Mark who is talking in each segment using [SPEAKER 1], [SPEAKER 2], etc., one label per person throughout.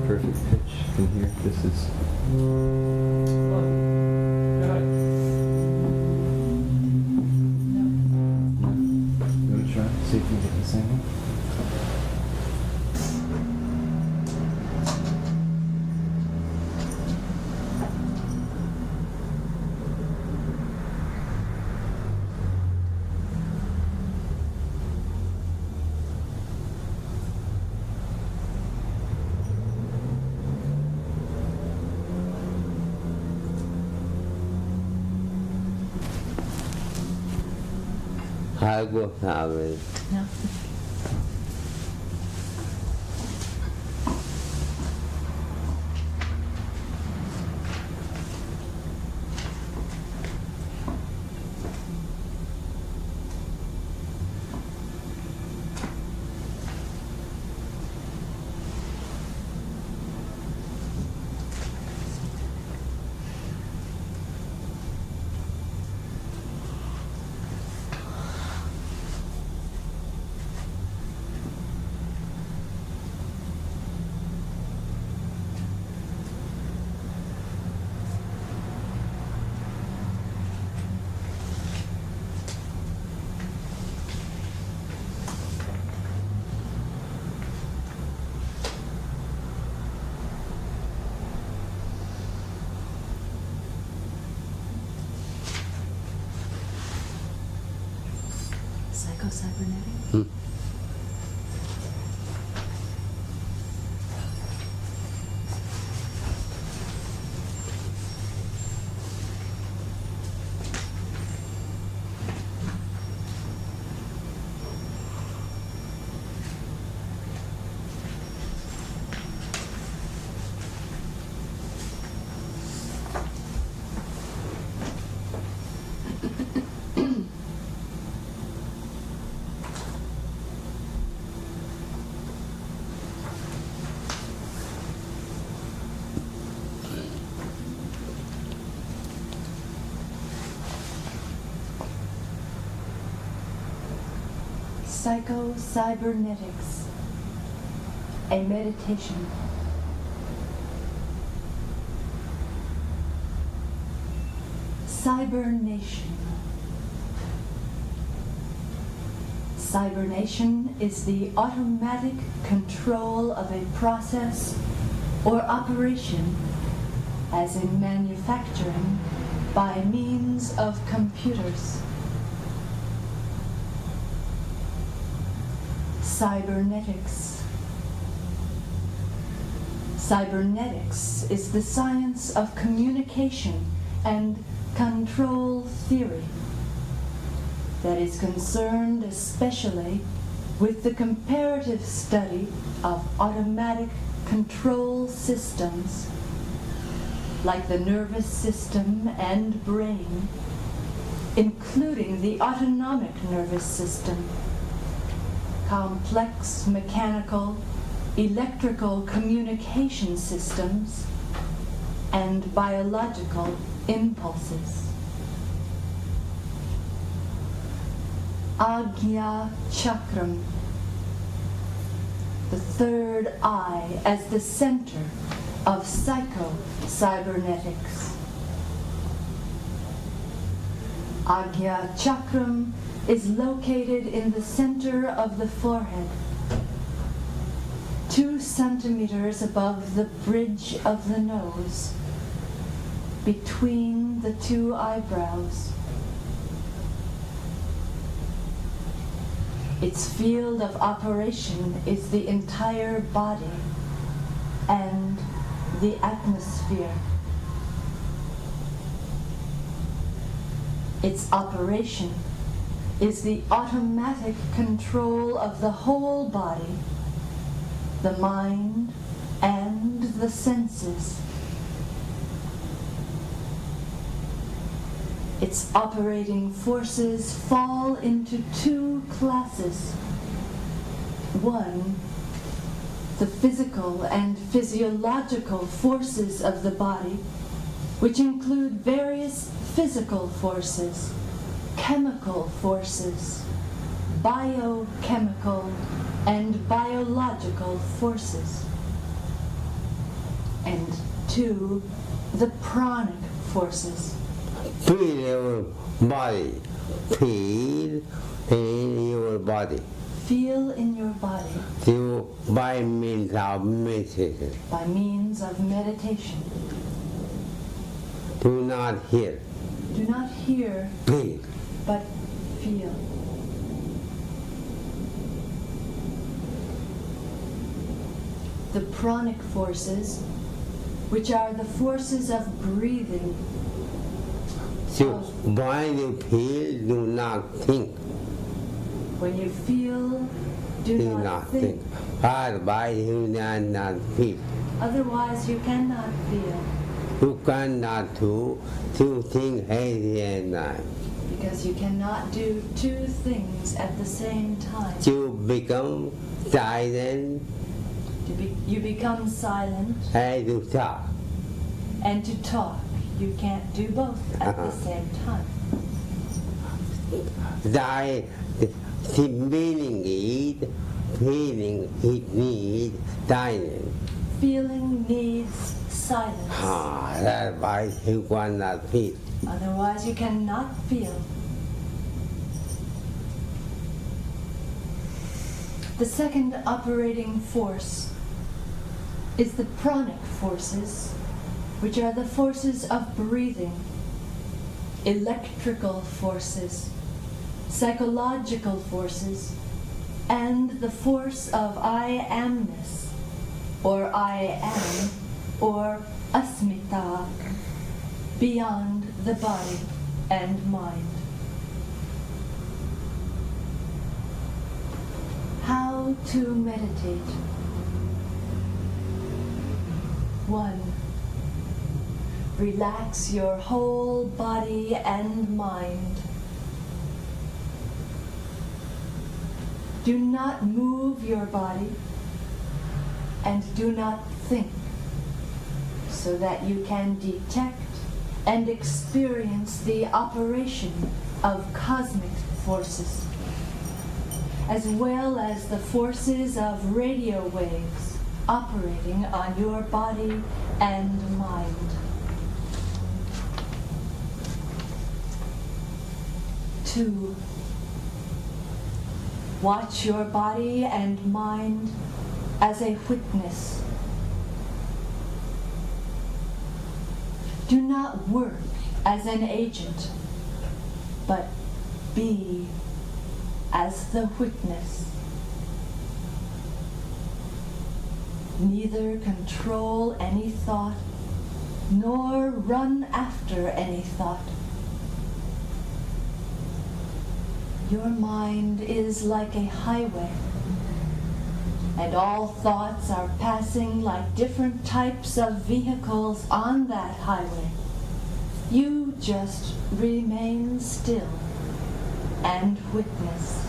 [SPEAKER 1] perfect pitch in here. This is... You want to try? See if you can get the same one.
[SPEAKER 2] Algo sabes.
[SPEAKER 3] No. Psycho-cybernetics? Psycho-cybernetics, a meditation. Cybernation. Cybernation is the automatic control of a process or operation, as in manufacturing, by means of computers. Cybernetics. Cybernetics is the science of communication and control theory that is concerned especially with the comparative study of automatic control systems like the nervous system and brain, including the autonomic nervous system, complex mechanical, electrical communication systems, and biological impulses. Agnya Chakram, the third eye as the center of psycho-cybernetics. Agnya Chakram is located in the center of the forehead, 2 centimeters above the bridge of the nose, between the 2 eyebrows. Its field of operation is the entire body and the atmosphere. Its operation is the automatic control of the whole body, the mind, and the senses. Its operating forces fall into 2 classes. 1, the physical and physiological forces of the body, which include various physical forces, chemical forces, biochemical and biological forces. And 2, the pranic forces.
[SPEAKER 2] Feel your body. Feel in your body.
[SPEAKER 3] Feel in your body
[SPEAKER 2] By means of meditation.
[SPEAKER 3] by means of meditation.
[SPEAKER 2] Do not hear.
[SPEAKER 3] Do not hear,
[SPEAKER 2] Feel.
[SPEAKER 3] but feel. The pranic forces, which are the forces of breathing.
[SPEAKER 2] So when you feel, do not think.
[SPEAKER 3] When you feel, do
[SPEAKER 2] Do
[SPEAKER 3] not think.
[SPEAKER 2] Otherwise you cannot feel.
[SPEAKER 3] Otherwise you cannot feel,
[SPEAKER 2] You cannot do two things at the same time.
[SPEAKER 3] because you cannot do 2 things at the same time.
[SPEAKER 2] You become silent
[SPEAKER 3] You become silent,
[SPEAKER 2] and you talk.
[SPEAKER 3] and to talk. You can't do both at the same time.
[SPEAKER 2] The meaning is feeling it needs silence.
[SPEAKER 3] Feeling needs silence.
[SPEAKER 2] Otherwise you cannot feel.
[SPEAKER 3] Otherwise you cannot feel. The second operating force is the pranic forces, which are the forces of breathing, electrical forces, psychological forces, and the force of I amness, or I am, or asmita, beyond the body and mind. How to meditate? 1. Relax your whole body and mind. Do not move your body and do not think, so that you can detect and experience the operation of cosmic forces, as well as the forces of radio waves operating on your body and mind. 2. Watch your body and mind as a witness. Do not work as an agent, but be as the witness. Neither control any thought, nor run after any thought. Your mind is like a highway, and all thoughts are passing like different types of vehicles on that highway. You just remain still and witness.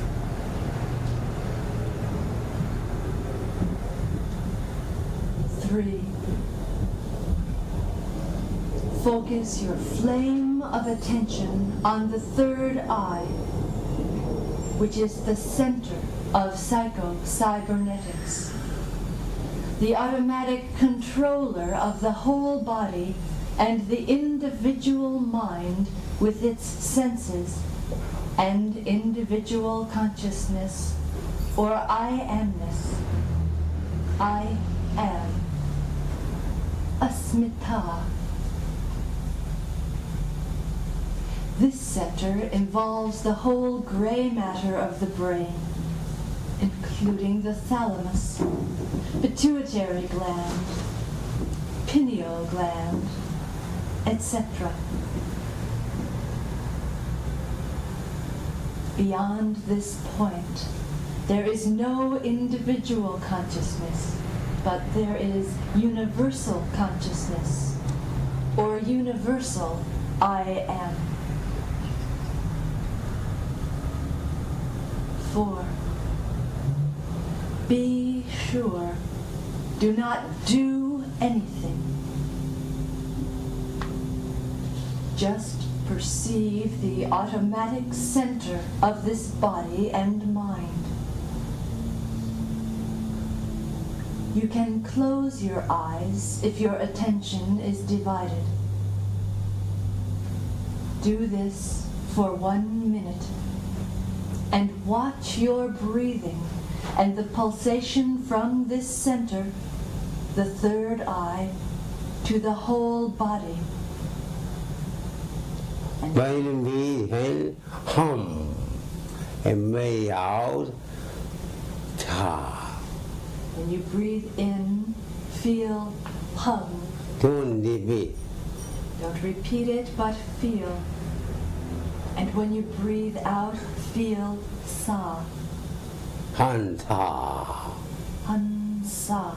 [SPEAKER 3] 3. Focus your flame of attention on the third eye, which is the center of psycho-cybernetics, the automatic controller of the whole body and the individual mind with its senses and individual consciousness, or I amness. I am. Asmita. This center involves the whole gray matter of the brain, including the thalamus, pituitary gland, pineal gland, etc. Beyond this point, there is no individual consciousness, but there is universal consciousness, or universal I am. 4. Be sure. Do not do anything. Just perceive the automatic center of this body and mind. You can close your eyes if your attention is divided. Do this for 1 minute and watch your breathing and the pulsation from this center, the third eye, to the whole body. And
[SPEAKER 2] when you breathe in, hum, and breathe out, ta.
[SPEAKER 3] when you breathe in, feel hum.
[SPEAKER 2] Don't repeat.
[SPEAKER 3] Don't repeat it, but feel. And when you breathe out, feel sa.
[SPEAKER 2] Hanta.
[SPEAKER 3] Hansa.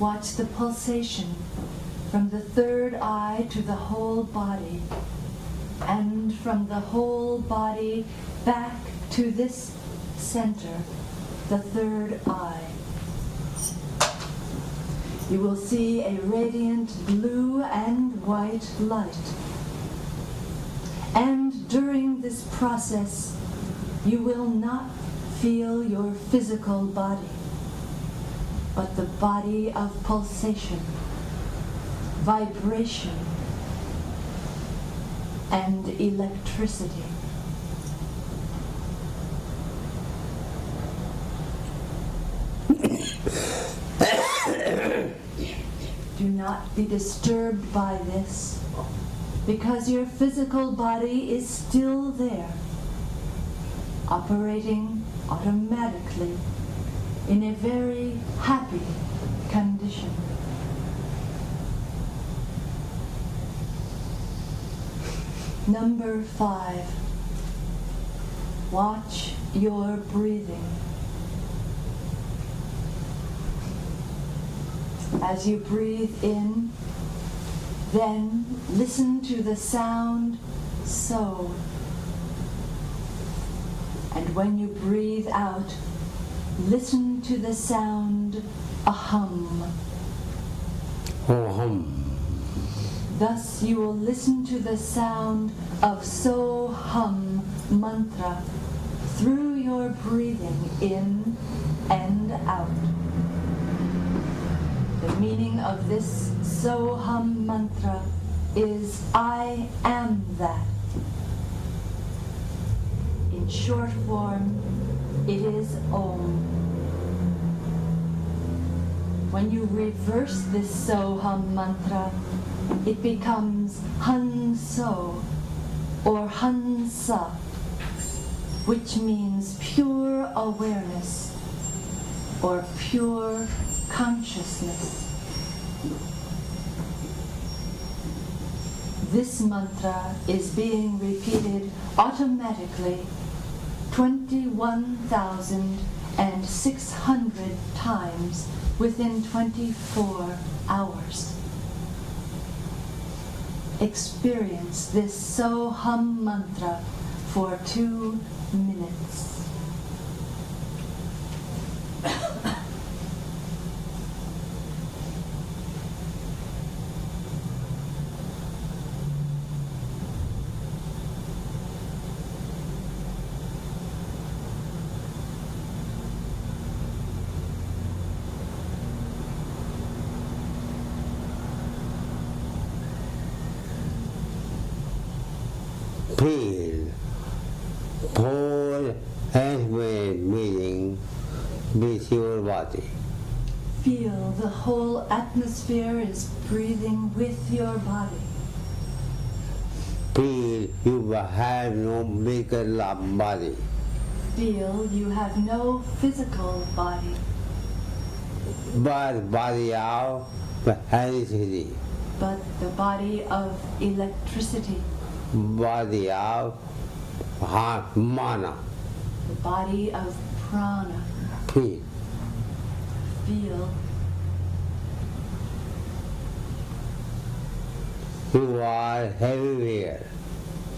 [SPEAKER 3] Watch the pulsation from the third eye to the whole body, and from the whole body back to this center, the third eye. You will see a radiant blue and white light. And during this process, you will not feel your physical body, but the body of pulsation, vibration, and electricity. Do not be disturbed by this, because your physical body is still there, operating automatically in a very happy condition. Number 5. Watch your breathing. As you breathe in, then listen to the sound so. And when you breathe out, listen to the sound aham.
[SPEAKER 2] Oh, hum.
[SPEAKER 3] Thus you will listen to the sound of so hum mantra through your breathing in and out. The meaning of this so hum mantra is I am that. In short form, it is Om. When you reverse this so hum mantra, it becomes Han So or Hansa, which means pure awareness or pure consciousness. This mantra is being repeated automatically 21,600 times within 24 hours. Experience this so hum mantra for 2 minutes.
[SPEAKER 2] Feel whole atmosphere meeting with your body.
[SPEAKER 3] Feel the whole atmosphere is breathing with your body.
[SPEAKER 2] Feel you have no physical body.
[SPEAKER 3] Feel you have no physical body,
[SPEAKER 2] but body of electricity,
[SPEAKER 3] but the body of electricity,
[SPEAKER 2] body of mana.
[SPEAKER 3] the body of prana.
[SPEAKER 2] Feel.
[SPEAKER 3] Feel
[SPEAKER 2] You are everywhere,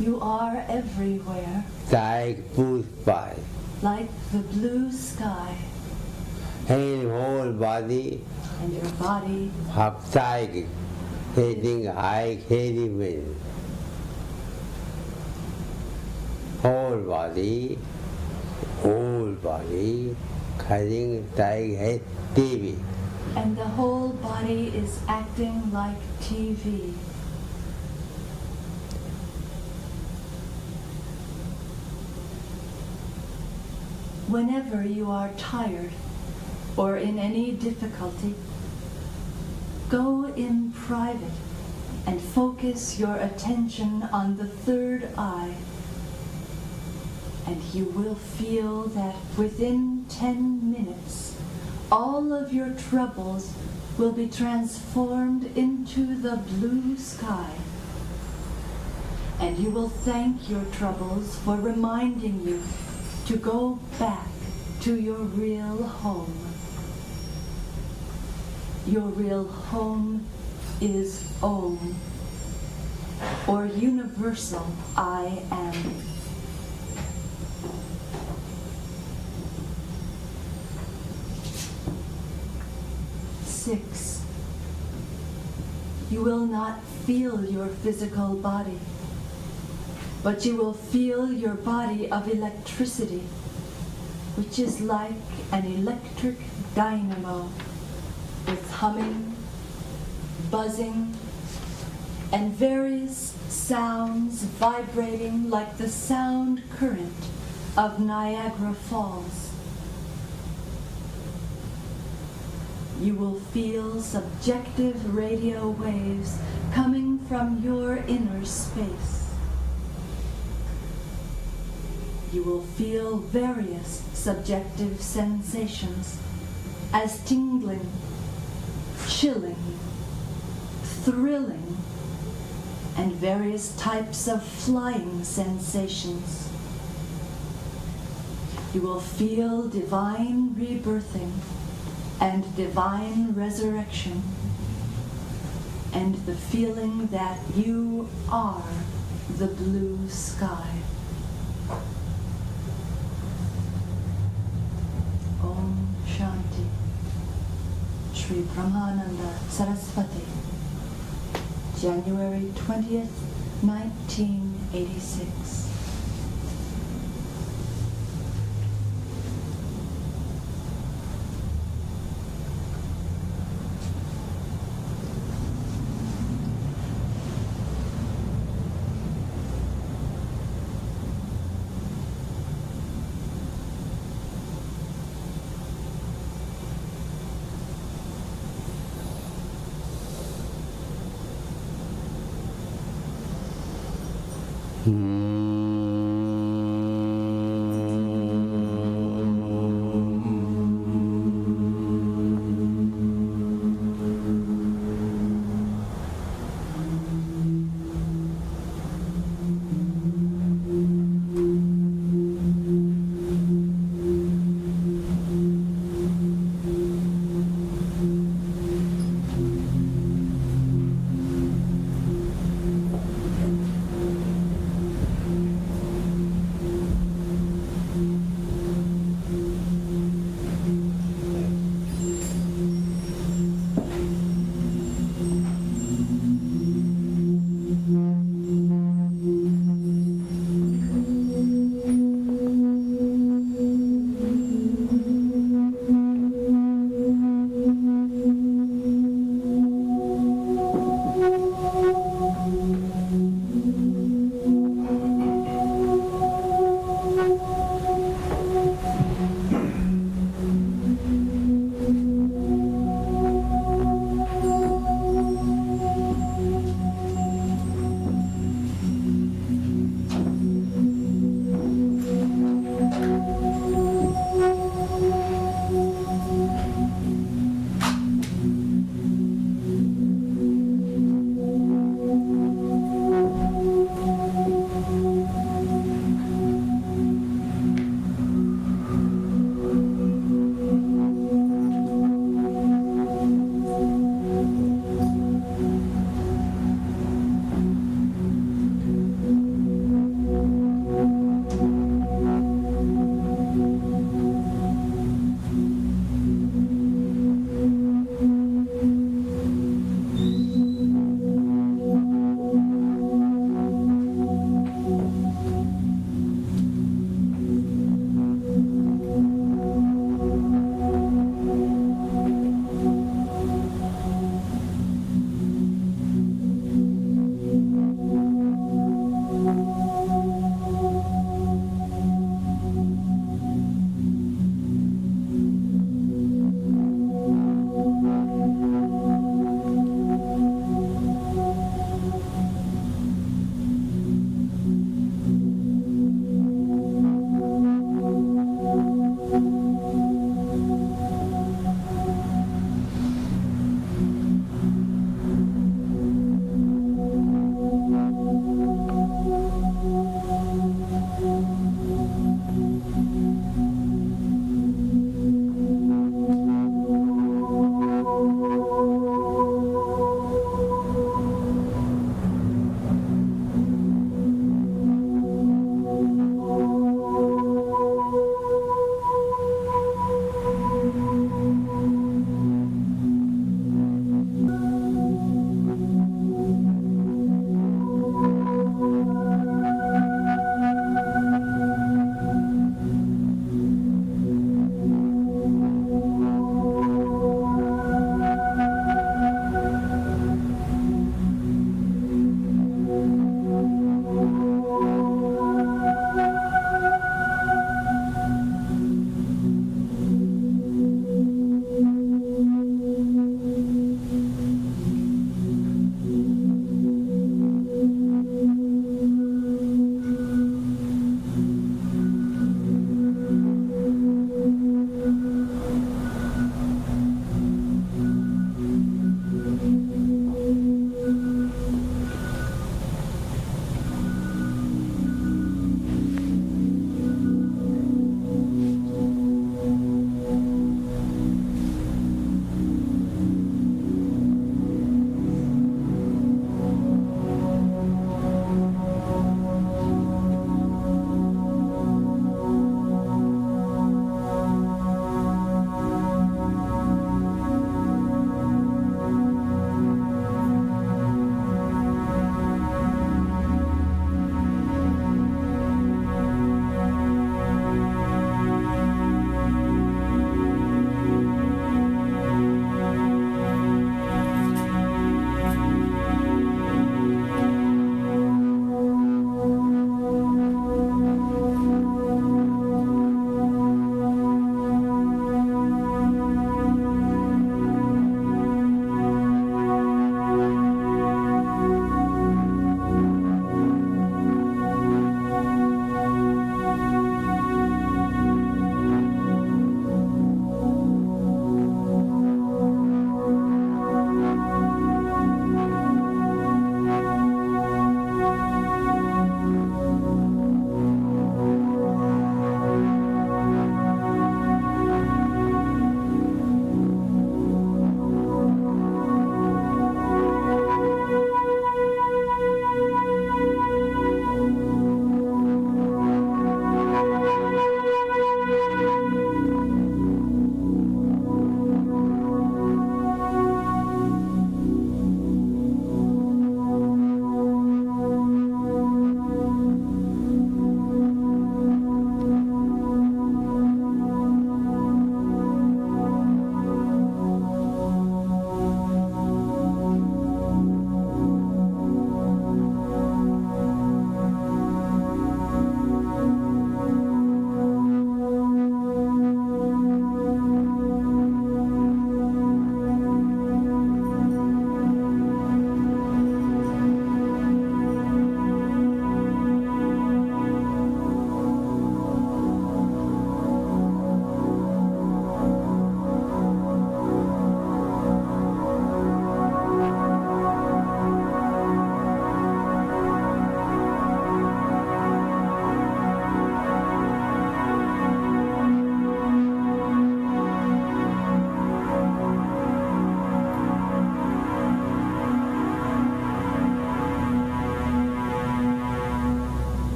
[SPEAKER 3] you are everywhere,
[SPEAKER 2] like blue sky.
[SPEAKER 3] like the blue sky,
[SPEAKER 2] And your whole body
[SPEAKER 3] and your body
[SPEAKER 2] upside, heading high, heading wind. Whole body whole body cutting like a TV.
[SPEAKER 3] And the whole body is acting like TV. Whenever you are tired or in any difficulty, go in private and focus your attention on the third eye, and you will feel that within 10 minutes, all of your troubles will be transformed into the blue sky. And you will thank your troubles for reminding you to go back to your real home. Your real home is Om, or universal I am. Six, you will not feel your physical body, but you will feel your body of electricity, which is like an electric dynamo with humming, buzzing, and various sounds vibrating like the sound current of Niagara Falls. You will feel subjective radio waves coming from your inner space. You will feel various subjective sensations as tingling, chilling, thrilling, and various types of flying sensations. You will feel divine rebirthing and divine resurrection, and the feeling that you are the blue sky. Om Shanti. Shri Brahmananda Sarasvati, January 20th, 1986.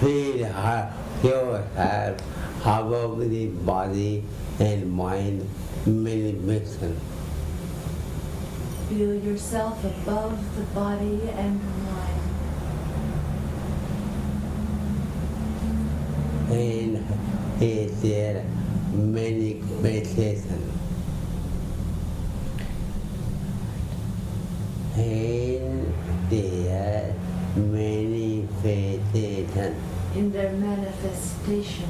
[SPEAKER 2] Feel yourself above the body and mind manifestation.
[SPEAKER 3] Feel yourself above the body and mind.
[SPEAKER 2] And is there manifestation. And their manifestation.
[SPEAKER 3] In their manifestation.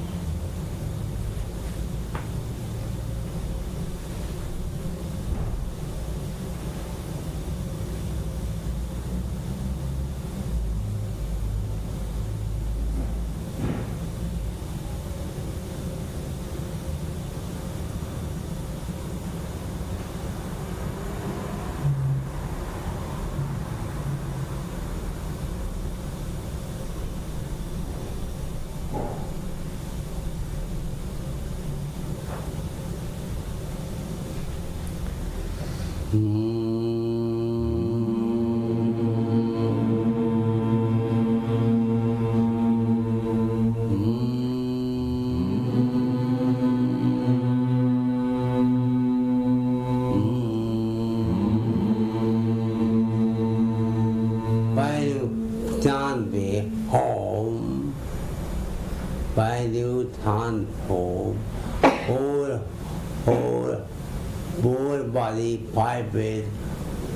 [SPEAKER 2] Whole body vibrates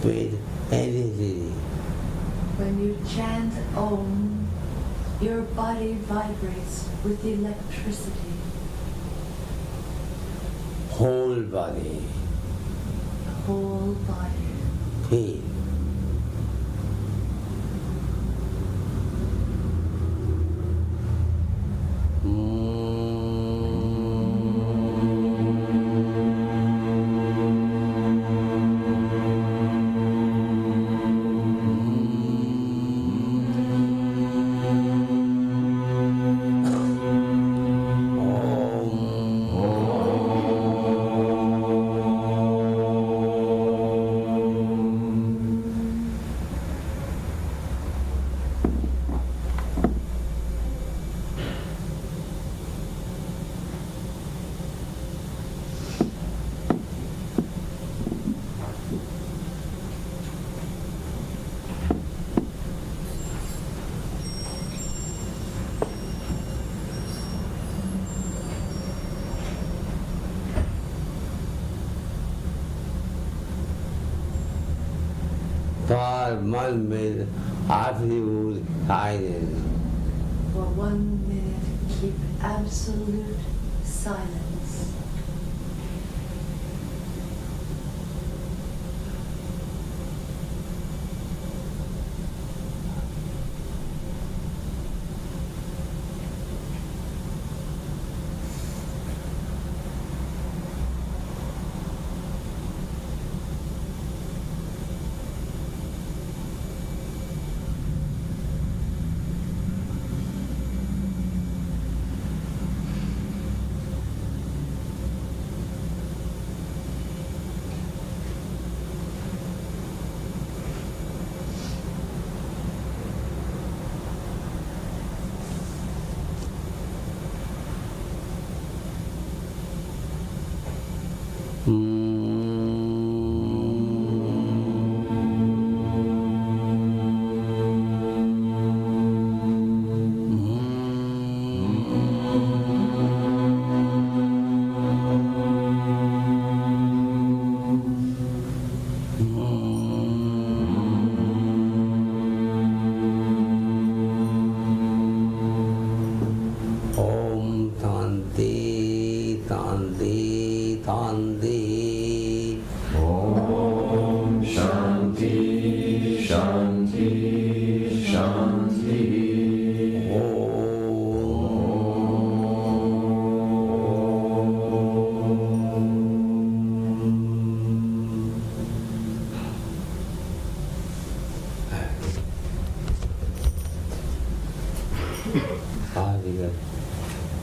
[SPEAKER 2] with electricity.
[SPEAKER 3] When you chant Om, your body vibrates with electricity.
[SPEAKER 2] Whole body.
[SPEAKER 3] Whole body.
[SPEAKER 2] Feel. for 1 minute absolute silence.
[SPEAKER 3] For 1 minute, keep absolute silence.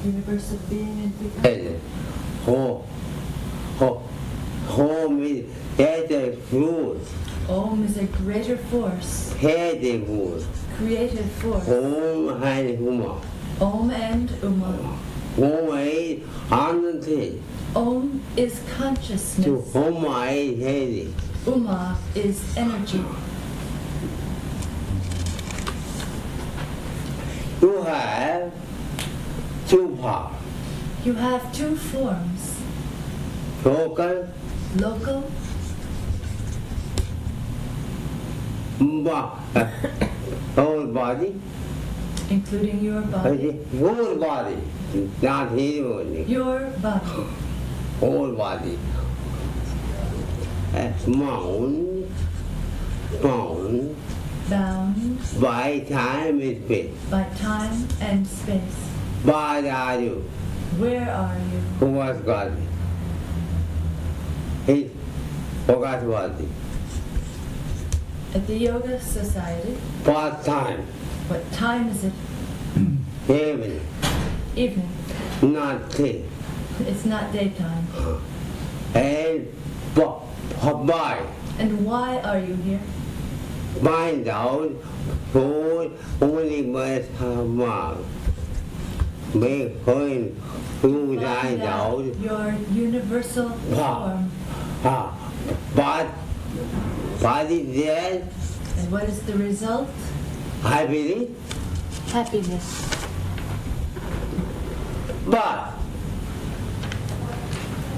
[SPEAKER 3] Universe of being and becoming.
[SPEAKER 2] Home is greater force.
[SPEAKER 3] Om is a greater force.
[SPEAKER 2] Creative force.
[SPEAKER 3] Creative force.
[SPEAKER 2] Om and Uma.
[SPEAKER 3] Om and Uma.
[SPEAKER 2] Om is unity.
[SPEAKER 3] Om is
[SPEAKER 2] To
[SPEAKER 3] consciousness.
[SPEAKER 2] Uma is heady.
[SPEAKER 3] Uma is energy.
[SPEAKER 2] You have two parts.
[SPEAKER 3] You have two forms.
[SPEAKER 2] Local,
[SPEAKER 3] Local,
[SPEAKER 2] whole body,
[SPEAKER 3] including your body.
[SPEAKER 2] whole body, not his only,
[SPEAKER 3] Your body.
[SPEAKER 2] whole body. Bound
[SPEAKER 3] Bound
[SPEAKER 2] by time and space.
[SPEAKER 3] by time and space.
[SPEAKER 2] What are you?
[SPEAKER 3] Where are you?
[SPEAKER 2] Who was God? He forgot body.
[SPEAKER 3] At the Yoga Society.
[SPEAKER 2] What time?
[SPEAKER 3] What time is it?
[SPEAKER 2] Evening,
[SPEAKER 3] Evening.
[SPEAKER 2] not day.
[SPEAKER 3] It's not daytime.
[SPEAKER 2] And why?
[SPEAKER 3] And why are you here?
[SPEAKER 2] Find out who only must have mark. Make point who
[SPEAKER 3] Find
[SPEAKER 2] find
[SPEAKER 3] out
[SPEAKER 2] out.
[SPEAKER 3] your universal form.
[SPEAKER 2] But is there
[SPEAKER 3] And what is the result?
[SPEAKER 2] happiness?
[SPEAKER 3] Happiness.
[SPEAKER 2] But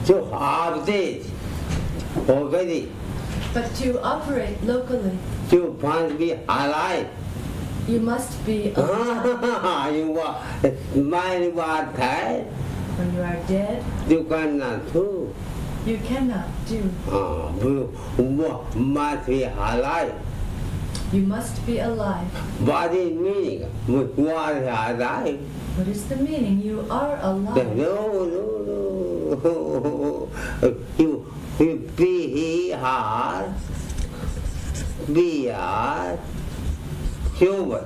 [SPEAKER 2] to update already,
[SPEAKER 3] But to operate locally,
[SPEAKER 2] you must be alive.
[SPEAKER 3] you must be alive.
[SPEAKER 2] You mind was dead,
[SPEAKER 3] When you are dead,
[SPEAKER 2] you cannot do.
[SPEAKER 3] you cannot do.
[SPEAKER 2] You must be alive.
[SPEAKER 3] You must be alive.
[SPEAKER 2] What is meaning? What is alive?
[SPEAKER 3] What is the meaning? You are alive.
[SPEAKER 2] No. You be hard. We are human.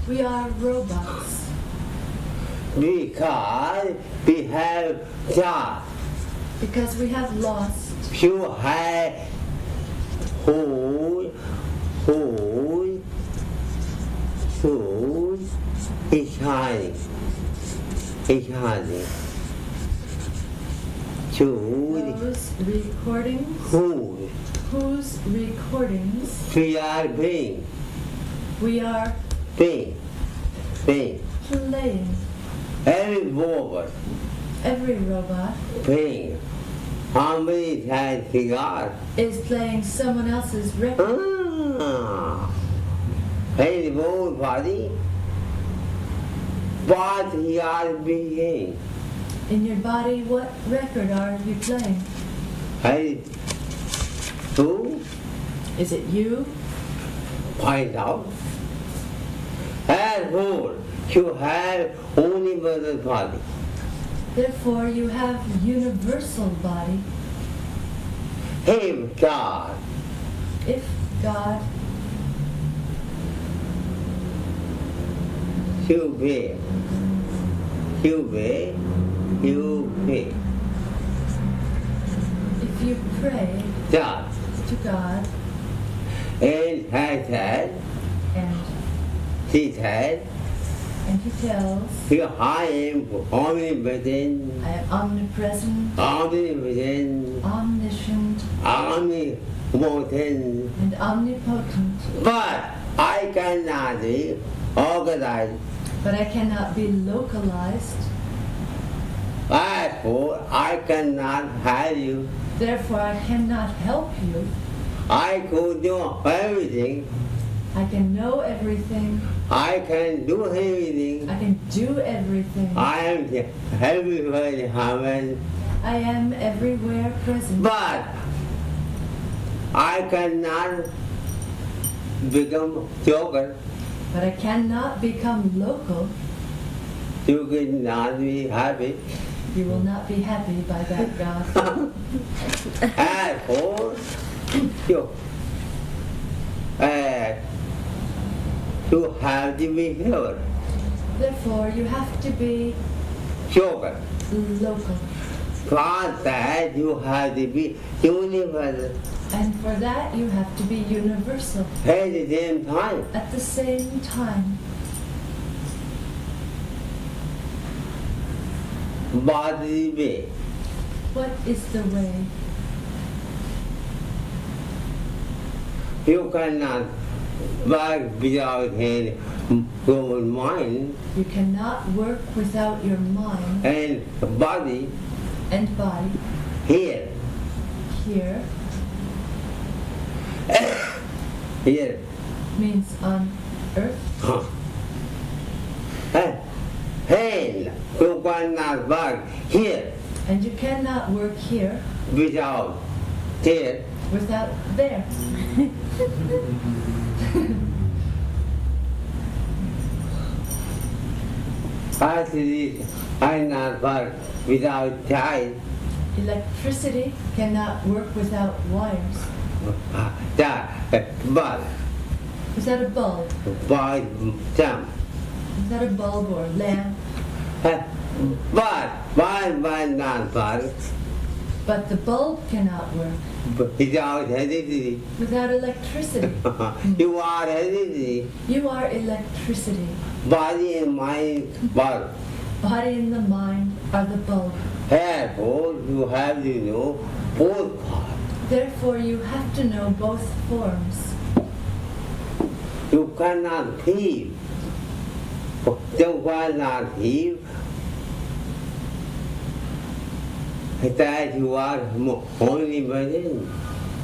[SPEAKER 3] We are robots
[SPEAKER 2] Because we have job.
[SPEAKER 3] because we have lost.
[SPEAKER 2] You have who is hiding.
[SPEAKER 3] Those recordings, whose recordings
[SPEAKER 2] We are being.
[SPEAKER 3] we are
[SPEAKER 2] Playing.
[SPEAKER 3] playing.
[SPEAKER 2] Every robot
[SPEAKER 3] Every robot
[SPEAKER 2] playing. How many times he got?
[SPEAKER 3] is playing someone else's record.
[SPEAKER 2] his own body, what he are being.
[SPEAKER 3] In your body, what record are you playing?
[SPEAKER 2] To
[SPEAKER 3] Is it you?
[SPEAKER 2] find out. Therefore, you have universal body.
[SPEAKER 3] Therefore, you have universal body.
[SPEAKER 2] If God,
[SPEAKER 3] If God,
[SPEAKER 2] you pay, you pay, you pay.
[SPEAKER 3] if you pray
[SPEAKER 2] God,
[SPEAKER 3] to God
[SPEAKER 2] and has had,
[SPEAKER 3] and
[SPEAKER 2] he had,
[SPEAKER 3] he tells,
[SPEAKER 2] here I am omnipotent,
[SPEAKER 3] I am omnipresent,
[SPEAKER 2] omnipotent,
[SPEAKER 3] omniscient,
[SPEAKER 2] omnipotent,
[SPEAKER 3] and omnipotent,
[SPEAKER 2] but I cannot be organized.
[SPEAKER 3] but I cannot be localized.
[SPEAKER 2] Therefore, I cannot help you.
[SPEAKER 3] Therefore, I cannot help you.
[SPEAKER 2] I could do everything.
[SPEAKER 3] I can know everything.
[SPEAKER 2] I can do everything.
[SPEAKER 3] I can do everything.
[SPEAKER 2] I am everywhere in heaven.
[SPEAKER 3] I am everywhere present.
[SPEAKER 2] But I cannot become joker.
[SPEAKER 3] But I cannot become local.
[SPEAKER 2] You cannot be happy.
[SPEAKER 3] You will not be happy by that, God.
[SPEAKER 2] Therefore, you have to be here.
[SPEAKER 3] Therefore, you have to be
[SPEAKER 2] Joker.
[SPEAKER 3] local.
[SPEAKER 2] For that, you have to be universal.
[SPEAKER 3] And for that, you have to be universal.
[SPEAKER 2] At the same time,
[SPEAKER 3] At the same time,
[SPEAKER 2] what is the way?
[SPEAKER 3] what is the way?
[SPEAKER 2] You cannot work without your mind
[SPEAKER 3] You cannot work without your mind
[SPEAKER 2] and body
[SPEAKER 3] and body.
[SPEAKER 2] here.
[SPEAKER 3] Here
[SPEAKER 2] Here.
[SPEAKER 3] means on earth.
[SPEAKER 2] Huh. Hand. You cannot work here
[SPEAKER 3] And you cannot work here
[SPEAKER 2] without there.
[SPEAKER 3] without there.
[SPEAKER 2] I cannot work without child.
[SPEAKER 3] Electricity cannot work without wires.
[SPEAKER 2] But
[SPEAKER 3] Without a bulb.
[SPEAKER 2] by some.
[SPEAKER 3] Without a bulb or lamp.
[SPEAKER 2] But why not work
[SPEAKER 3] But the bulb cannot work
[SPEAKER 2] without electricity?
[SPEAKER 3] without electricity.
[SPEAKER 2] You are electricity.
[SPEAKER 3] You are electricity.
[SPEAKER 2] Body and mind bulb.
[SPEAKER 3] Body and the mind are the bulb.
[SPEAKER 2] Therefore, you have to know both parts.
[SPEAKER 3] Therefore, you have to know both forms.
[SPEAKER 2] You cannot thief. You cannot thief. That you are only within.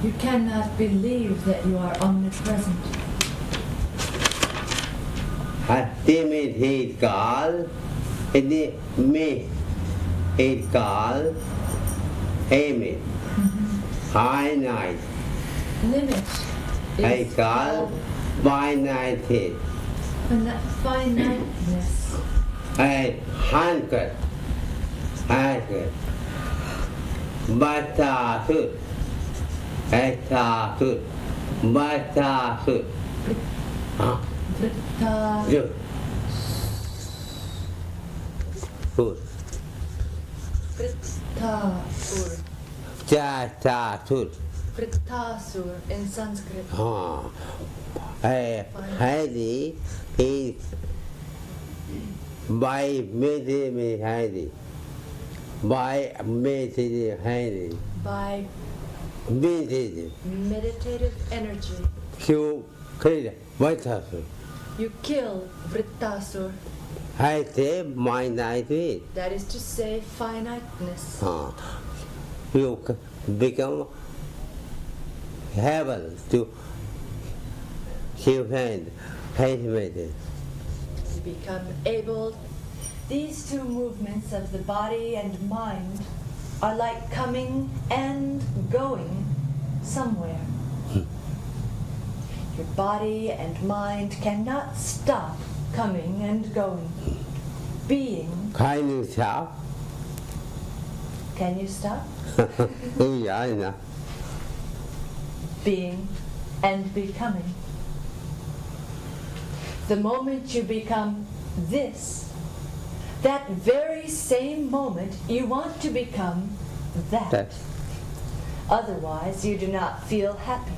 [SPEAKER 3] You cannot believe that you are omnipresent.
[SPEAKER 2] Timid hate God, and me hate God, amen. High night,
[SPEAKER 3] Limit
[SPEAKER 2] hate
[SPEAKER 3] is
[SPEAKER 2] God,
[SPEAKER 3] all
[SPEAKER 2] by night hate,
[SPEAKER 3] finiteness.
[SPEAKER 2] and hunger, hunger. Batasut, batasut, batasut.
[SPEAKER 3] Vritta,
[SPEAKER 2] Good. Good.
[SPEAKER 3] Vrittasur.
[SPEAKER 2] Batasut.
[SPEAKER 3] Vrittasur in Sanskrit.
[SPEAKER 2] Heidi is by meditating Heidi. By meditating Heidi.
[SPEAKER 3] By
[SPEAKER 2] Meditating.
[SPEAKER 3] meditative energy,
[SPEAKER 2] You kill Batasut.
[SPEAKER 3] you kill Vrittasur.
[SPEAKER 2] I say my night is.
[SPEAKER 3] That is to say, finiteness.
[SPEAKER 2] You become heaven to she felt fascinated.
[SPEAKER 3] You become able. These two movements of the body and mind are like coming and going somewhere. Your body and mind cannot stop coming and going. Being.
[SPEAKER 2] Can you stop?
[SPEAKER 3] Can you stop?
[SPEAKER 2] Yeah.
[SPEAKER 3] Being and becoming. The moment you become this, that very same moment you want to become that. Otherwise you do not feel happy.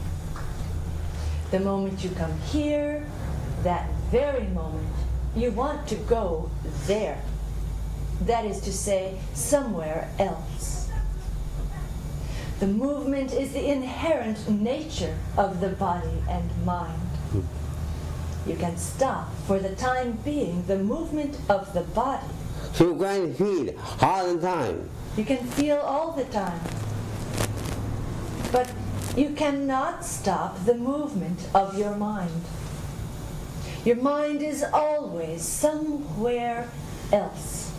[SPEAKER 3] The moment you come here, that very moment, you want to go there. That is to say, somewhere else. The movement is the inherent nature of the body and mind. You can stop for the time being the movement of the body.
[SPEAKER 2] You can feel all the time.
[SPEAKER 3] You can feel all the time. But you cannot stop the movement of your mind. Your mind is always somewhere else.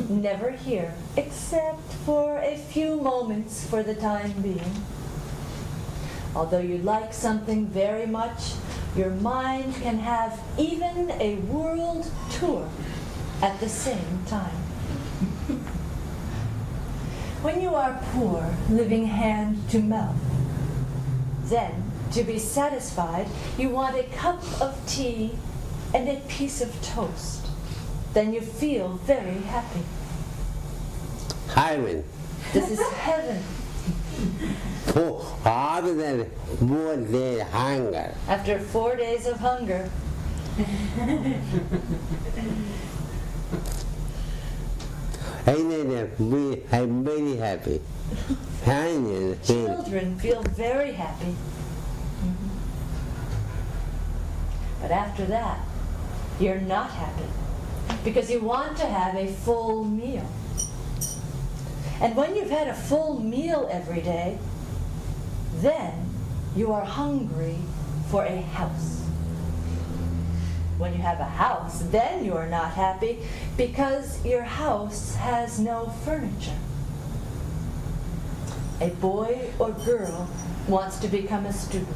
[SPEAKER 3] Never here, except for a few moments for the time being. Although you like something very much, your mind can have even a world tour at the same time. When you are poor, living hand to mouth, then, to be satisfied, you want a cup of tea and a piece of toast. Then you feel very happy.
[SPEAKER 2] Heaven.
[SPEAKER 3] This is heaven.
[SPEAKER 2] Other than 4 days hunger.
[SPEAKER 3] After 4 days of hunger.
[SPEAKER 2] I'm very happy.
[SPEAKER 3] Children feel very happy. But after that, you're not happy because you want to have a full meal. And when you've had a full meal every day, then you are hungry for a house. When you have a house, then you are not happy because your house has no furniture. A boy or girl wants to become a student.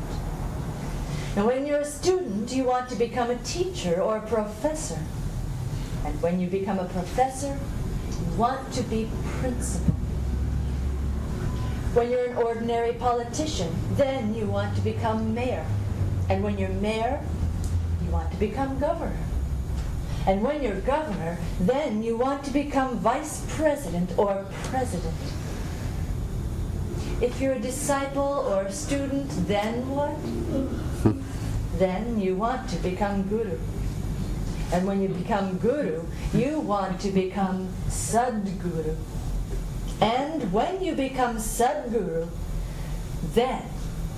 [SPEAKER 3] And when you're a student, you want to become a teacher or a professor. And when you become a professor, you want to be principal. When you're an ordinary politician, then you want to become mayor. And when you're mayor, you want to become governor. And when you're governor, then you want to become vice president or president. If you're a disciple or a student, then what? Then you want to become guru. And when you become guru, you want to become Sadguru. And when you become Sadguru, then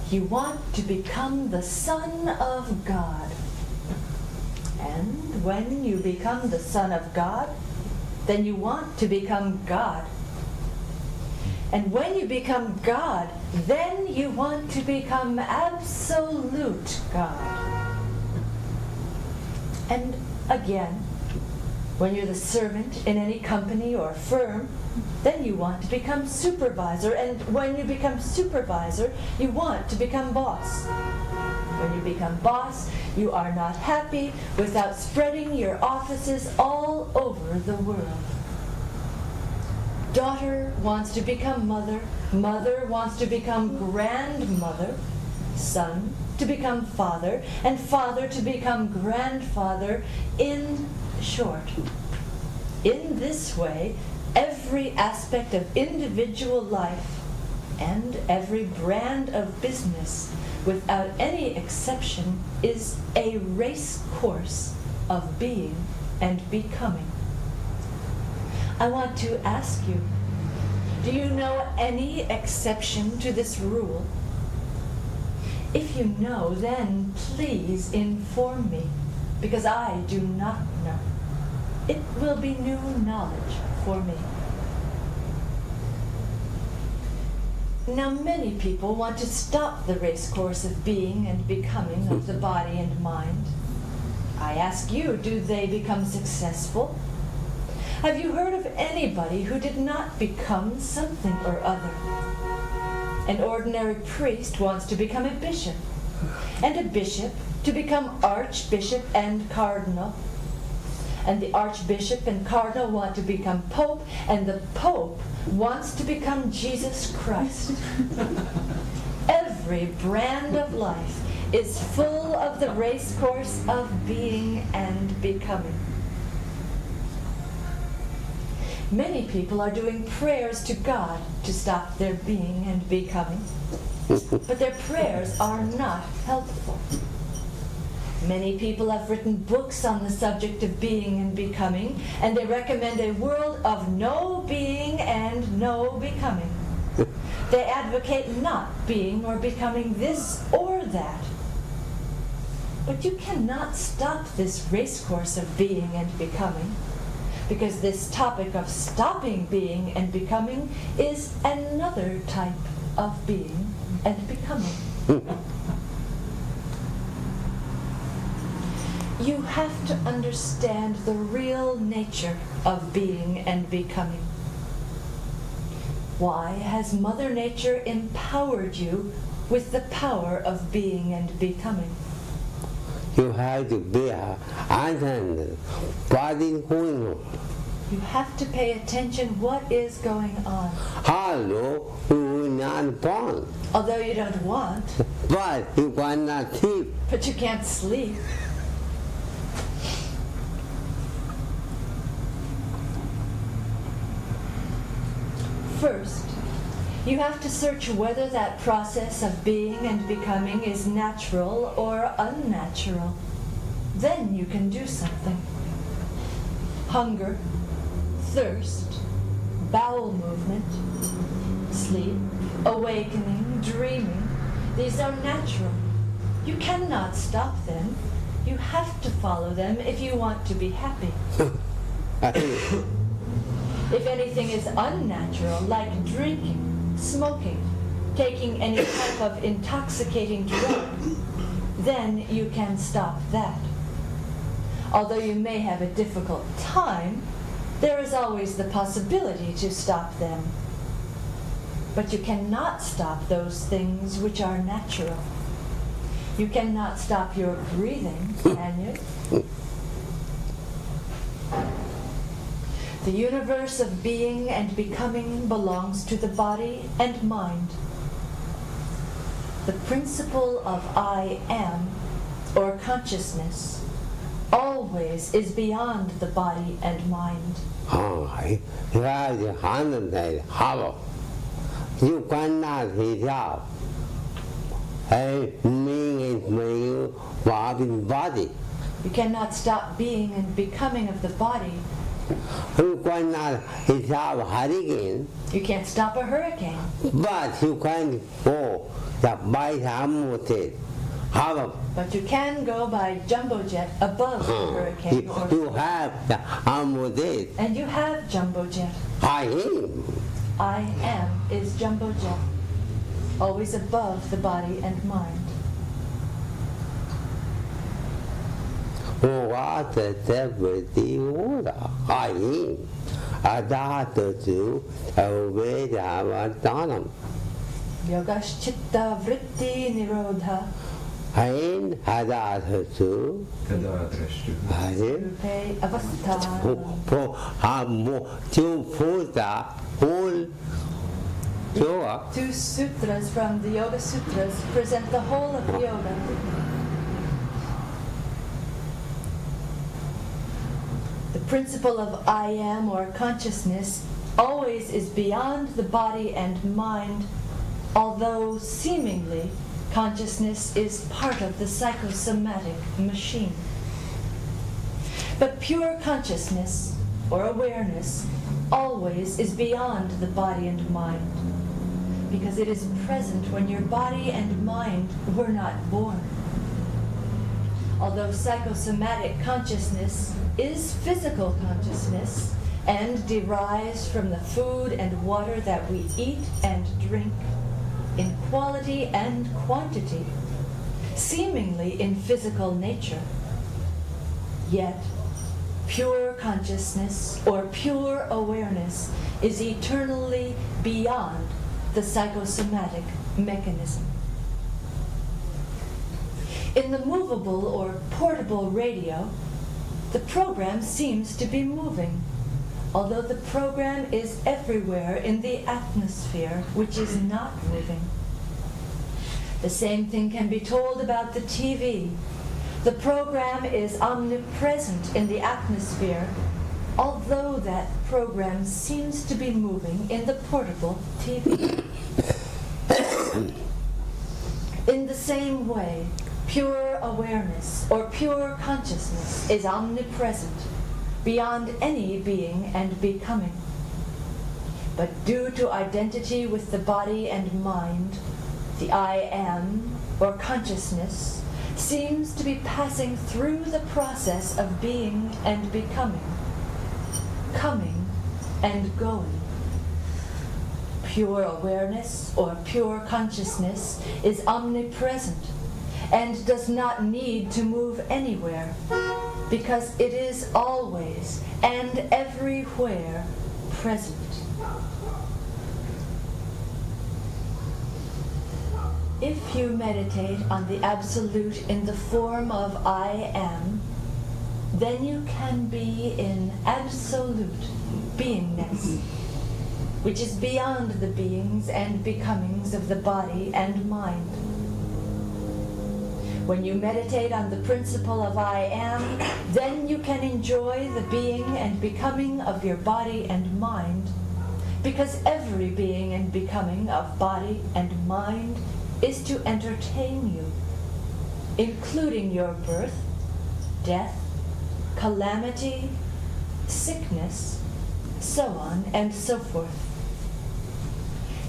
[SPEAKER 3] you want to become the Son of God. And when you become the Son of God, then you want to become God. And when you become God, then you want to become absolute God. And again, when you're the servant in any company or firm, then you want to become supervisor. And when you become supervisor, you want to become boss. When you become boss, you are not happy without spreading your offices all over the world. Daughter wants to become mother, mother wants to become grandmother, son to become father, and father to become grandfather. In short, in this way, every aspect of individual life and every brand of business, without any exception, is a race course of being and becoming. I want to ask you, do you know any exception to this rule? If you know, then please inform me, because I do not know. It will be new knowledge for me. Now, many people want to stop the race course of being and becoming of the body and mind. I ask you, do they become successful? Have you heard of anybody who did not become something or other? An ordinary priest wants to become a bishop, and a bishop to become archbishop and cardinal. And the archbishop and cardinal want to become pope, and the pope wants to become Jesus Christ. Every brand of life is full of the race course of being and becoming. Many people are doing prayers to God to stop their being and becoming, but their prayers are not helpful. Many people have written books on the subject of being and becoming, and they recommend a world of no being and no becoming. They advocate not being or becoming this or that. But you cannot stop this race course of being and becoming, because this topic of stopping being and becoming is another type of being and becoming. You have to understand the real nature of being and becoming. Why has Mother Nature empowered you with the power of being and becoming?
[SPEAKER 2] You have to be understand what is going on.
[SPEAKER 3] You have to pay attention what is going on.
[SPEAKER 2] Although you will not born,
[SPEAKER 3] Although you don't want,
[SPEAKER 2] but you cannot sleep.
[SPEAKER 3] but you can't sleep. First, you have to search whether that process of being and becoming is natural or unnatural. Then you can do something. Hunger, thirst, bowel movement, sleep, awakening, dreaming, these are natural. You cannot stop them. You have to follow them if you want to be happy. If anything is unnatural, like drinking, smoking, taking any type of intoxicating drug, then you can stop that. Although you may have a difficult time, there is always the possibility to stop them. But you cannot stop those things which are natural. You cannot stop your breathing, can you? The universe of being and becoming belongs to the body and mind. The principle of I am, or consciousness, always is beyond the body and mind.
[SPEAKER 2] You have to understand how you cannot help a being body.
[SPEAKER 3] You cannot stop being and becoming of the body.
[SPEAKER 2] You cannot stop hurricane,
[SPEAKER 3] You can't stop a hurricane.
[SPEAKER 2] but you can go the by mountain. How
[SPEAKER 3] But you can go by jumbo jet above the hurricane.
[SPEAKER 2] you have the mountain?
[SPEAKER 3] And you have jumbo jet.
[SPEAKER 2] I am.
[SPEAKER 3] I am is jumbo jet, always above the body and mind.
[SPEAKER 2] What the deputy order? I am. Adapted to obey the Avatanam.
[SPEAKER 3] Yogaschitta vritti nirodha
[SPEAKER 2] And adapted to
[SPEAKER 3] rupe avastha.
[SPEAKER 2] to put the whole yoga.
[SPEAKER 3] Two sutras from the Yoga Sutras present the whole of yoga. The principle of I am, or consciousness, always is beyond the body and mind, although seemingly consciousness is part of the psychosomatic machine. But pure consciousness, or awareness, always is beyond the body and mind, because it is present when your body and mind were not born. Although psychosomatic consciousness is physical consciousness and derives from the food and water that we eat and drink, in quality and quantity, seemingly in physical nature. Yet, pure consciousness or pure awareness is eternally beyond the psychosomatic mechanism. In the movable or portable radio, the program seems to be moving, although the program is everywhere in the atmosphere, which is not moving. The same thing can be told about the TV. The program is omnipresent in the atmosphere, although that program seems to be moving in the portable TV. In the same way, pure awareness or pure consciousness is omnipresent, beyond any being and becoming. But due to identity with the body and mind, the I am, or consciousness, seems to be passing through the process of being and becoming, coming and going. Pure awareness or pure consciousness is omnipresent and does not need to move anywhere, because it is always and everywhere present. If you meditate on the Absolute in the form of I am, then you can be in absolute beingness, which is beyond the beings and becomings of the body and mind. When you meditate on the principle of I am, then you can enjoy the being and becoming of your body and mind, because every being and becoming of body and mind is to entertain you, including your birth, death, calamity, sickness, so on and so forth.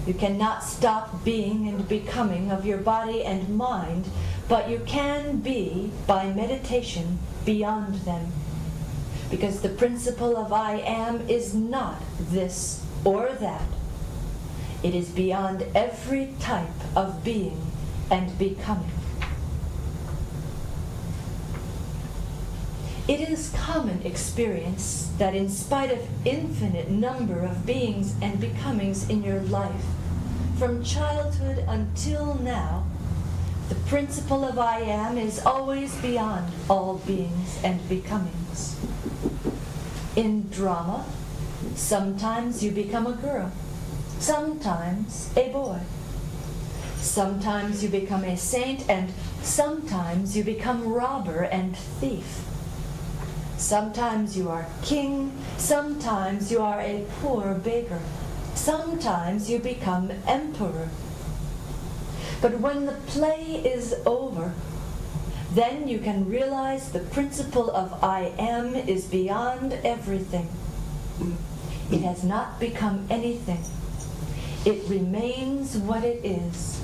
[SPEAKER 3] You cannot stop being and becoming of your body and mind, but you can be, by meditation, beyond them, because the principle of I am is not this or that. It is beyond every type of being and becoming. It is common experience that in spite of infinite number of beings and becomings in your life, from childhood until now, the principle of I am is always beyond all beings and becomings. In drama, sometimes you become a girl, sometimes a boy. Sometimes you become a saint, and sometimes you become robber and thief. Sometimes you are king, sometimes you are a poor beggar. Sometimes you become emperor. But when the play is over, then you can realize the principle of I am is beyond everything. It has not become anything. It remains what it is.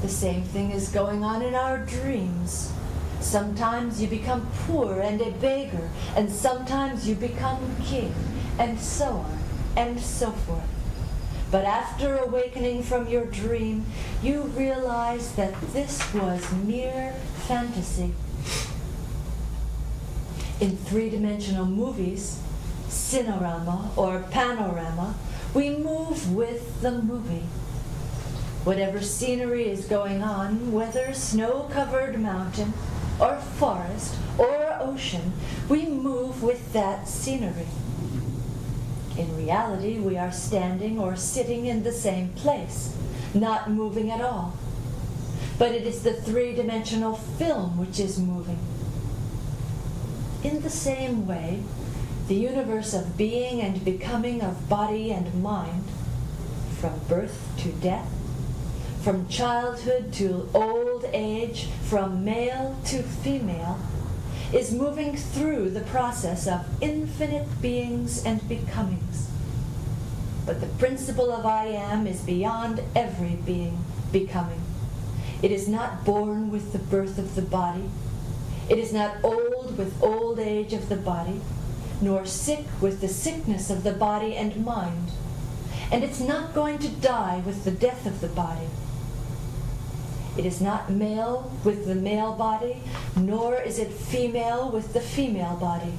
[SPEAKER 3] The same thing is going on in our dreams. Sometimes you become poor and a beggar, and sometimes you become king, and so on and so forth. But after awakening from your dream, you realize that this was mere fantasy. In three-dimensional movies, cinerama or panorama, we move with the movie. Whatever scenery is going on, whether snow-covered mountain or forest or ocean, we move with that scenery. In reality, we are standing or sitting in the same place, not moving at all. But it is the three-dimensional film which is moving. In the same way, the universe of being and becoming of body and mind, from birth to death, from childhood to old age, from male to female, is moving through the process of infinite beings and becomings. But the principle of I am is beyond every being, becoming. It is not born with the birth of the body. It is not old with old age of the body, nor sick with the sickness of the body and mind. and it's not going to die with the death of the body. It is not male with the male body, nor is it female with the female body.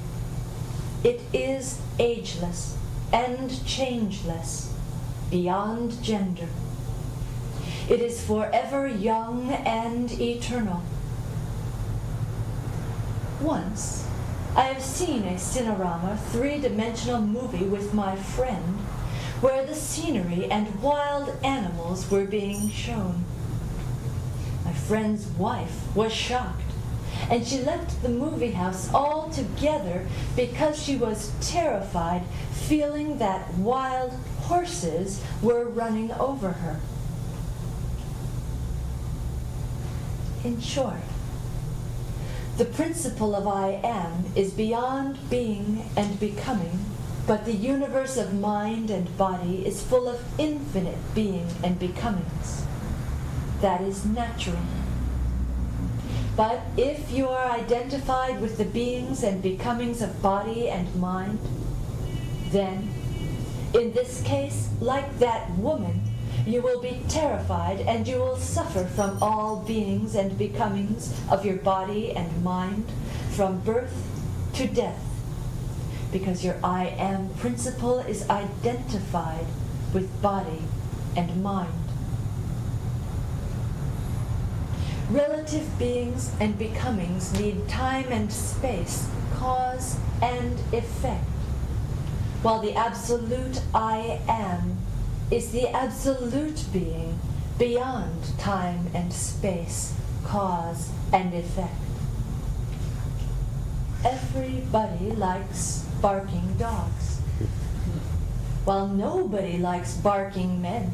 [SPEAKER 3] It is ageless and changeless, beyond gender. It is forever young and eternal. Once, I have seen a Cinerama three-dimensional movie with my friend where the scenery and wild animals were being shown. My friend's wife was shocked, and she left the movie house altogether because she was terrified, feeling that wild horses were running over her. In short, the principle of I am is beyond being and becoming, but the universe of mind and body is full of infinite being and becomings. That is natural. But if you are identified with the beings and becomings of body and mind, then, in this case, like that woman, you will be terrified and you will suffer from all beings and becomings of your body and mind from birth to death, because your I am principle is identified with body and mind. Relative beings and becomings need time and space, cause and effect, while the absolute I am is the absolute being beyond time and space, cause and effect. Everybody likes barking dogs, while nobody likes barking men.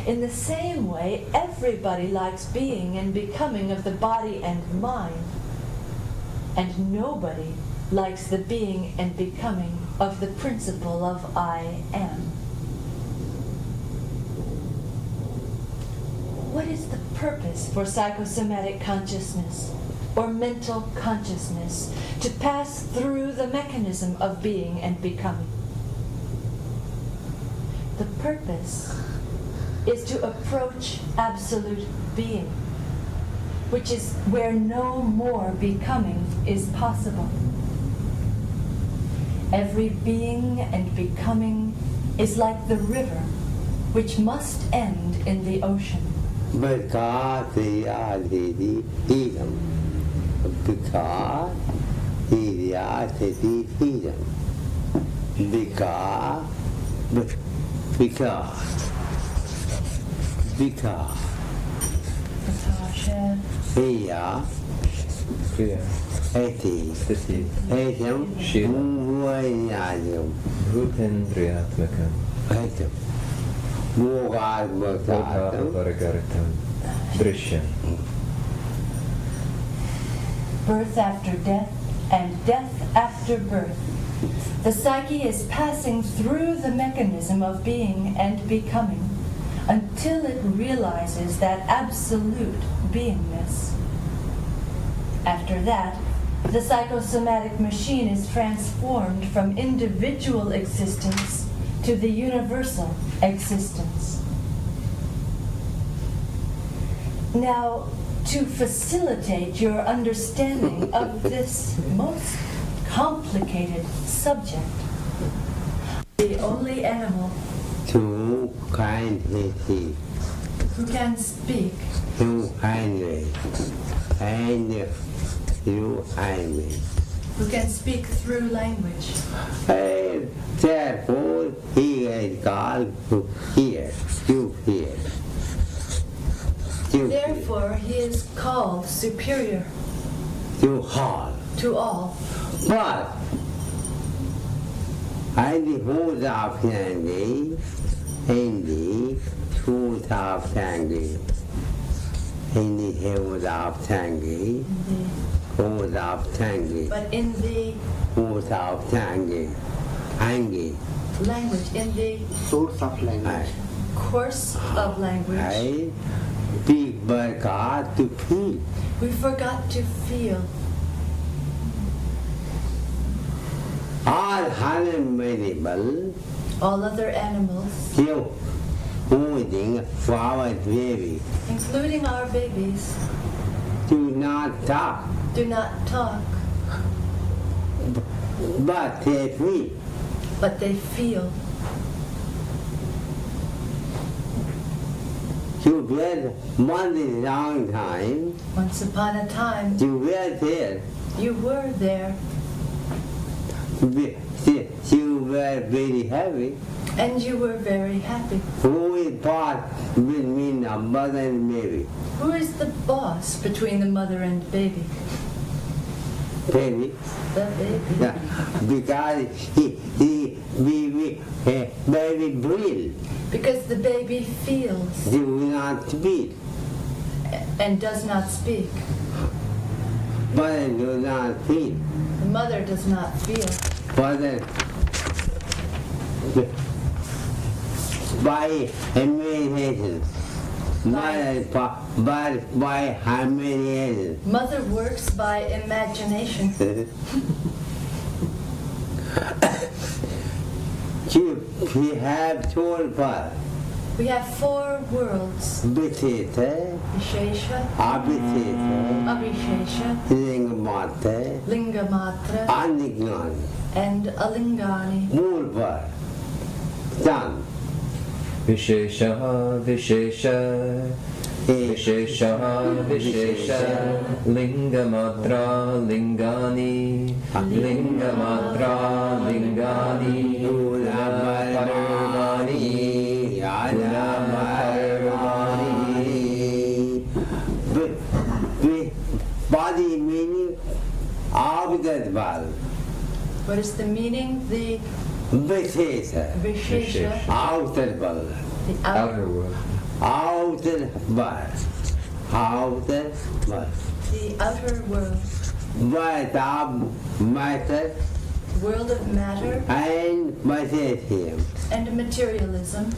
[SPEAKER 3] In the same way, everybody likes being and becoming of the body and mind, and nobody likes the being and becoming of the principle of I am. What is the purpose for psychosomatic consciousness or mental consciousness to pass through the mechanism of being and becoming? The purpose is to approach absolute being, which is where no more becoming is possible. Every being and becoming is like the river, which must end in the ocean.
[SPEAKER 2] Because they are the freedom. Because they are the freedom. Because they are
[SPEAKER 1] Clear.
[SPEAKER 2] Eti.
[SPEAKER 1] Stati.
[SPEAKER 2] Etam.
[SPEAKER 1] Shila.
[SPEAKER 2] Muayanyam.
[SPEAKER 1] Bhutendriyatmakam.
[SPEAKER 2] Etam. Mugad
[SPEAKER 1] Bhutta
[SPEAKER 2] Mugadatam.
[SPEAKER 1] Varagaritam. Drishyam.
[SPEAKER 3] Birth after death and death after birth. The psyche is passing through the mechanism of being and becoming until it realizes that absolute beingness. After that, the psychosomatic machine is transformed from individual existence to the universal existence. Now, to facilitate your understanding of this most complicated subject, the only animal
[SPEAKER 2] Too kindly.
[SPEAKER 3] who can speak
[SPEAKER 2] Too kindly. And you kindly.
[SPEAKER 3] who can speak through language,
[SPEAKER 2] And therefore he is called to hear. You hear. You hear.
[SPEAKER 3] therefore he is called superior
[SPEAKER 2] You hear.
[SPEAKER 3] to all.
[SPEAKER 2] But I hold up Sandy, Hindi, hold up Sandy, Hindi hold up Sandy, hold up Sandy,
[SPEAKER 3] But in the
[SPEAKER 2] hold up Sandy, Angie,
[SPEAKER 3] language, in the
[SPEAKER 4] Source of language.
[SPEAKER 3] course of language,
[SPEAKER 2] I speak by God to feel.
[SPEAKER 3] we forgot to feel.
[SPEAKER 2] All unimaginable,
[SPEAKER 3] All other animals,
[SPEAKER 2] still holding our baby,
[SPEAKER 3] including our babies,
[SPEAKER 2] do not talk,
[SPEAKER 3] do not talk,
[SPEAKER 2] but they feel.
[SPEAKER 3] but they feel.
[SPEAKER 2] You were one long time,
[SPEAKER 3] Once upon a time,
[SPEAKER 2] you were there,
[SPEAKER 3] you were there,
[SPEAKER 2] you were very happy.
[SPEAKER 3] and you were very happy.
[SPEAKER 2] Who is part between a mother and baby?
[SPEAKER 3] Who is the boss between the mother and baby?
[SPEAKER 2] Baby.
[SPEAKER 3] The baby.
[SPEAKER 2] Yeah, because baby breathe,
[SPEAKER 3] Because the baby feels
[SPEAKER 2] do not speak,
[SPEAKER 3] and does not speak.
[SPEAKER 2] mother do not feel,
[SPEAKER 3] The mother does not feel.
[SPEAKER 2] mother by imagination, mother by imagination.
[SPEAKER 3] Mother works by imagination.
[SPEAKER 2] We have 12 parts.
[SPEAKER 3] We have 4 worlds.
[SPEAKER 2] Vishesha,
[SPEAKER 3] Vishesha,
[SPEAKER 2] Abhishesha,
[SPEAKER 3] Abhishesha,
[SPEAKER 2] Lingamata,
[SPEAKER 3] Lingamatra,
[SPEAKER 2] Anignan,
[SPEAKER 3] and Alingani.
[SPEAKER 2] Mulvar, Done.
[SPEAKER 1] Vishesha, Vishesha, Vishesha, Vishesha, Lingamatra, Lingani, Lingamatra, Lingani, Parvani,
[SPEAKER 2] Body meaning of that ball.
[SPEAKER 3] What is the meaning? The
[SPEAKER 2] Vishesha,
[SPEAKER 3] Vishesha,
[SPEAKER 2] outer ball.
[SPEAKER 3] the
[SPEAKER 1] outer world.
[SPEAKER 2] Outer ball. Outer ball.
[SPEAKER 3] the outer world,
[SPEAKER 2] But matter
[SPEAKER 3] world of matter
[SPEAKER 2] and materialism.
[SPEAKER 3] and materialism.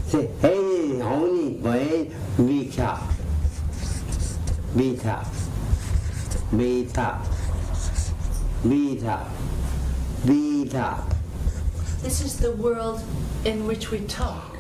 [SPEAKER 2] See, hey, only way we talk. We talk. We talk. We talk. We talk.
[SPEAKER 3] This is the world in which we talk.